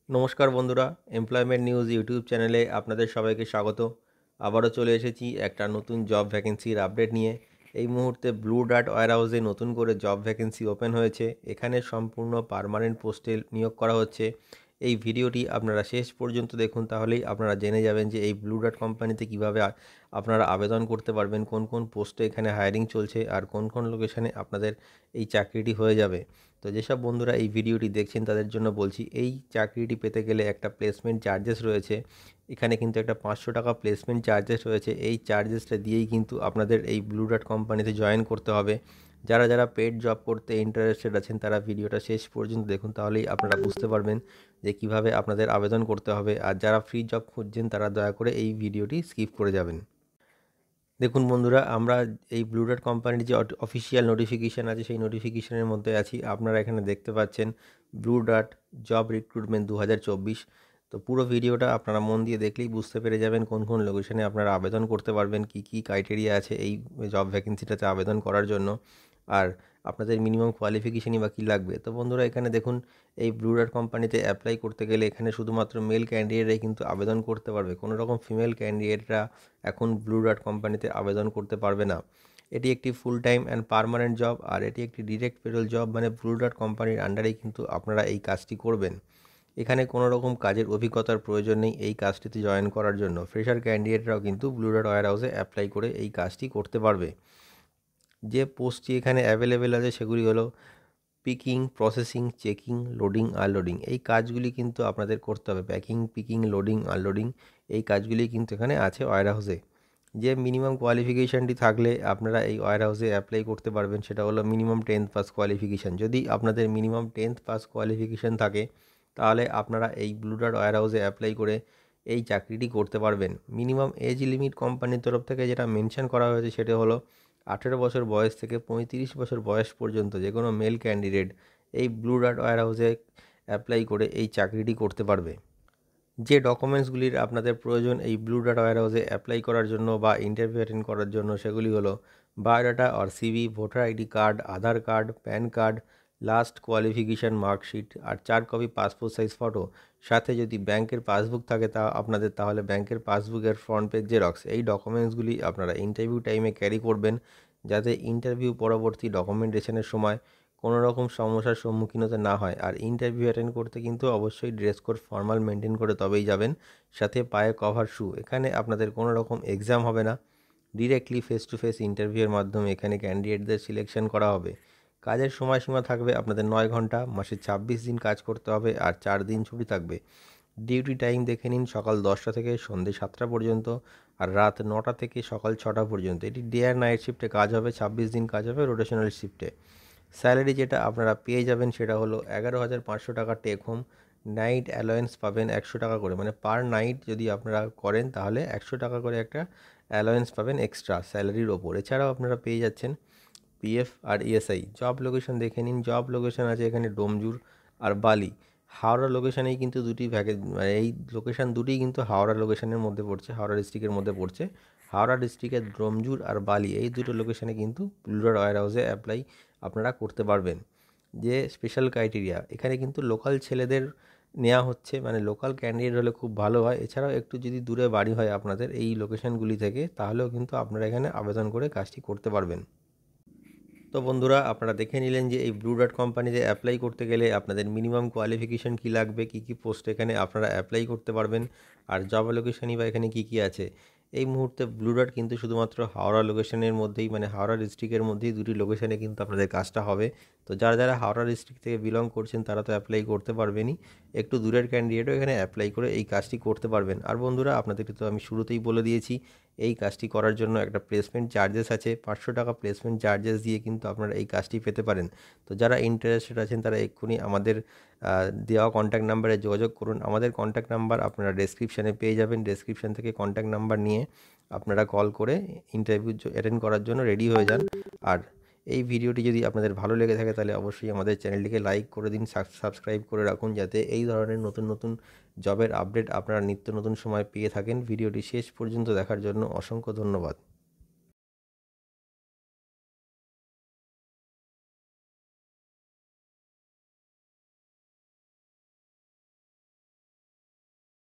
নমস্কার বন্ধুরা, employment news YouTube চ্যানেলে আপনাদের সবাইকে স্বাগত। আবারও চলে এসেছি একটা নতুন জব ভ্যাকেন্সির আপডেট নিয়ে। এই মুহূর্তে ব্লু ডার্ট ওয়্যারহাউসে নতুন করে জব ভ্যাকেন্সি ওপেন হয়েছে। এখানে সম্পূর্ণ পার্মানেন্ট পোস্টে নিয়োগ করা হচ্ছে। এই ভিডিওটি আপনারা শেষ পর্যন্ত দেখুন, তাহলেই আপনারা জেনে যাবেন যে এই ব্লু ডার্ট কোম্পানিতে কীভাবে আপনারা আবেদন করতে পারবেন, কোন কোন পোস্টে এখানে হায়ারিং চলছে আর কোন কোন লোকেশানে আপনাদের এই চাকরিটি হয়ে যাবে। তো যেসব বন্ধুরা এই ভিডিওটি দেখছেন তাদের জন্য বলছি, এই চাকরিটি পেতে গেলে একটা প্লেসমেন্ট চার্জেস রয়েছে। এখানে কিন্তু একটা 500 টাকা প্লেসমেন্ট চার্জেস রয়েছে। এই চার্জেসটা দিয়েই কিন্তু আপনাদের এই ব্লু ডার্ট কোম্পানিতে জয়েন করতে হবে। যারা যারা পেড জব করতে ইন্টারেস্টেড আছেন তারা ভিডিওটা শেষ পর্যন্ত দেখুন, তাহলেই আপনারা বুঝতে পারবেন যে কিভাবে আপনাদের আবেদন করতে হবে। আর যারা ফ্রি জব খুঁজছেন তারা দয়া করে এই ভিডিওটি স্কিপ করে যাবেন। দেখুন বন্ধুরা, আমরা এই ব্লু ডার্ট কোম্পানির যে অফিসিয়াল নোটিফিকেশান আছে সেই নোটিফিকেশানের মধ্যে আছি। আপনারা এখানে দেখতে পাচ্ছেন ব্লু ডার্ট জব রিক্রুটমেন্ট 2024। তো পুরো ভিডিওটা আপনারা মন দিয়ে দেখলেই বুঝতে পেরে যাবেন কোন কোন লোকেশনে আপনারা আবেদন করতে পারবেন, কি কি ক্রাইটেরিয়া আছে এই জব ভ্যাকেন্সিটাতে আবেদন করার জন্য, আর আপনাদের মিনিমাম কোয়ালিফিকেশানই বা কী লাগবে। তো বন্ধুরা এখানে দেখুন, এই ব্লু ডার্ট কোম্পানিতে অ্যাপ্লাই করতে গেলে এখানে শুধুমাত্র মেল ক্যান্ডিডেটরাই কিন্তু আবেদন করতে পারবে। কোনো রকম ফিমেল ক্যান্ডিডেটরা এখন ব্লু ডার্ট কোম্পানিতে আবেদন করতে পারবে না। এটি একটি full time and permanent job, আর এটি একটি ডিরেক্ট পেরোল জব, মানে ব্লু ডার্ট কোম্পানির আন্ডারেই কিন্তু আপনারা এই কাজটি করবেন। এখানে কোনো রকম কাজের অভিজ্ঞতার প্রয়োজন নেই এই কাজটিতে জয়েন করার জন্য। ফ্রেশার ক্যান্ডিডেটরাও কিন্তু ব্লু ডার্ট ওয়্যারহাউসে অ্যাপ্লাই করে এই কাজটি করতে পারবে। যে পোস্টটি এখানে অ্যাভেলেবেল আছে সেগুলি হলো picking, processing, checking, loading, unloading. এই কাজগুলি কিন্তু আপনাদের করতে হবে। প্যাকিং, পিকিং, লোডিং, আনলোডিং এই কাজগুলি কিন্তু এখানে আছে ওয়্যারহাউসে। যে মিনিমাম কোয়ালিফিকেশানটি থাকলে আপনারা এই ওয়্যারহাউসে অ্যাপ্লাই করতে পারবেন সেটা হলো মিনিমাম 10th পাস কোয়ালিফিকেশান। যদি আপনাদের মিনিমাম 10th পাস কোয়ালিফিকেশান থাকে তাহলে আপনারা এই ব্লু ডার্ট ওয়্যারহাউসে অ্যাপ্লাই করে এই চাকরিটি করতে পারবেন। মিনিমাম এজ লিমিট কোম্পানির তরফ থেকে যেটা মেনশন করা হয়েছে সেটা হলো 18 বছর বয়স থেকে 35 বছর বয়স পর্যন্ত যে কোনো মেল ক্যান্ডিডেট এই ব্লু ডার্ট ওয়্যারহাউসে অ্যাপ্লাই করে এই চাকরিটি করতে পারবে। যে ডকুমেন্টসগুলির আপনাদের প্রয়োজন এই ব্লু ডার্ট ওয়্যারহাউসে অ্যাপ্লাই করার জন্য বা ইন্টারভিউ অ্যাটেন্ড করার জন্য সেগুলি হলো বায়োডাটা আর CV, voter ID card, Aadhaar card, PAN card, last qualification marksheet আর 4 কপি পাসপোর্ট সাইজ ফটো। সাথে যদি ব্যাংকের পাসবুক থাকে তা আপনাদের, তাহলে ব্যাংকের পাসবুকের ফ্রন্ট পেজ জেরক্স। এই ডকুমেন্টসগুলি আপনারা ইন্টারভিউ টাইমে ক্যারি করবেন, যাতে ইন্টারভিউ পরবর্তী ডকুমেন্টেশনের সময় কোনো রকম সমস্যার সম্মুখীন হতে না হয়। আর ইন্টারভিউ অ্যাটেন্ড করতে কিন্তু অবশ্যই ড্রেস কোড ফর্মাল মেনটেন করে তবেই যাবেন, সাথে পায়ে কভার শু। এখানে আপনাদের কোনো রকম এক্সাম হবে না, ডিরেক্টলি ফেস টু ফেস ইন্টারভিউয়ের মাধ্যমে এখানে ক্যান্ডিডেটদের সিলেকশন করা হবে। কাজের সময়সীমা থাকবে আপনাদের 9 ঘন্টা, মাসে 26 দিন কাজ করতে হবে আর 4 দিন ছুটি থাকবে। ডিউটি টাইম দেখে নিন, সকাল 10টা থেকে সন্ধ্যে 7টা পর্যন্ত আর রাত 9টা থেকে সকাল 6টা পর্যন্ত। এটি ডে আর নাইট শিফটে কাজ হবে, 26 দিন কাজ হবে রোটেশনাল শিফটে। স্যালারি যেটা আপনারা পেয়ে যাবেন সেটা হলো 11,500 টাকা টেক হোম। নাইট অ্যালাওয়েন্স পাবেন 100 টাকা করে, মানে পার নাইট যদি আপনারা করেন তাহলে 100 টাকা করে একটা অ্যালাওয়েন্স পাবেন এক্সট্রা স্যালারির ওপর। এছাড়াও আপনারা পেয়ে যাচ্ছেন পিএফ আর ইএসআই। জব লোকেশন দেখে নিন, জব লোকেশন আছে এখানে ডোমজুর আর বালি। হাওড়া লোকেশানেই কিন্তু মানে এই লোকেশান দুটিই কিন্তু হাওড়া লোকেশানের মধ্যে পড়ছে, হাওড়া ডিস্ট্রিক্টের মধ্যে পড়ছে। হাওড়া ডিস্ট্রিক্টের ডোমজুর আর বালি এই দুটো লোকেশানে কিন্তু ব্লু ডার্ট ওয়্যারহাউসে অ্যাপ্লাই আপনারা করতে পারবেন। যে স্পেশাল ক্রাইটেরিয়া এখানে কিন্তু লোকাল ছেলেদের নেওয়া হচ্ছে, মানে লোকাল ক্যান্ডিডেট হলে খুব ভালো হয়। এছাড়াও একটু যদি দূরে বাড়ি হয় আপনাদের এই লোকেশানগুলি থেকে, তাহলেও কিন্তু আপনারা এখানে আবেদন করে কাজটি করতে পারবেন। তো বন্ধুরা, আপনারা দেখে নিলেন যে এই ব্লু ডার্ট কোম্পানিতে অ্যাপ্লাই করতে গেলে আপনাদের মিনিমাম কোয়ালিফিকেশান কী লাগবে, কী কী পোস্ট এখানে আপনারা অ্যাপ্লাই করতে পারবেন, আর জব লোকেশানই বা এখানে কী কী আছে। এই মুহূর্তে ব্লু ডার্ট কিন্তু শুধুমাত্র হাওড়া লোকেশনের মধ্যেই, মানে হাওড়া ডিস্ট্রিক্টের মধ্যেই দুটি লোকেশানে কিন্তু আপনাদের কাজটা হবে। তো যারা যারা হাওড়া ডিস্ট্রিক্ট থেকে বিলং করছেন তারা তো অ্যাপ্লাই করতে পারবেনই, একটু দূরের ক্যান্ডিডেটও এখানে অ্যাপ্লাই করে এই কাজটি করতে পারবেন। আর বন্ধুরা, আপনাদেরকে তো আমি শুরুতেই বলে দিয়েছি এই কাজটি করার জন্য একটা প্লেসমেন্ট চার্জেস আছে, 500 টাকা প্লেসমেন্ট চার্জেস দিয়ে কিন্তু আপনারা এই কাজটি পেতে পারেন। তো যারা ইন্টারেস্টেড আছেন তারা এক্ষুনি আমাদের দেওয়া কন্ট্যাক্ট নাম্বারে যোগাযোগ করুন। আমাদের কন্ট্যাক্ট নাম্বার আপনারা ডেসক্রিপশানে পেয়ে যাবেন। ডেসক্রিপশান থেকে কন্ট্যাক্ট নাম্বার নিয়ে আপনারা কল করে ইন্টারভিউ অ্যাটেন্ড করার জন্য রেডি হয়ে যান। আর এই ভিডিওটি যদি আপনাদের ভালো লেগে থাকে তাহলে অবশ্যই আমাদের চ্যানেলটিকে লাইক করে দিন, সাবস্ক্রাইব করে রাখুন, যাতে এই ধরনের নতুন নতুন জবের আপডেট আপনারা নিত্য নতুন সময় পেয়ে থাকেন। ভিডিওটি শেষ পর্যন্ত দেখার জন্য অসংখ্য ধন্যবাদ।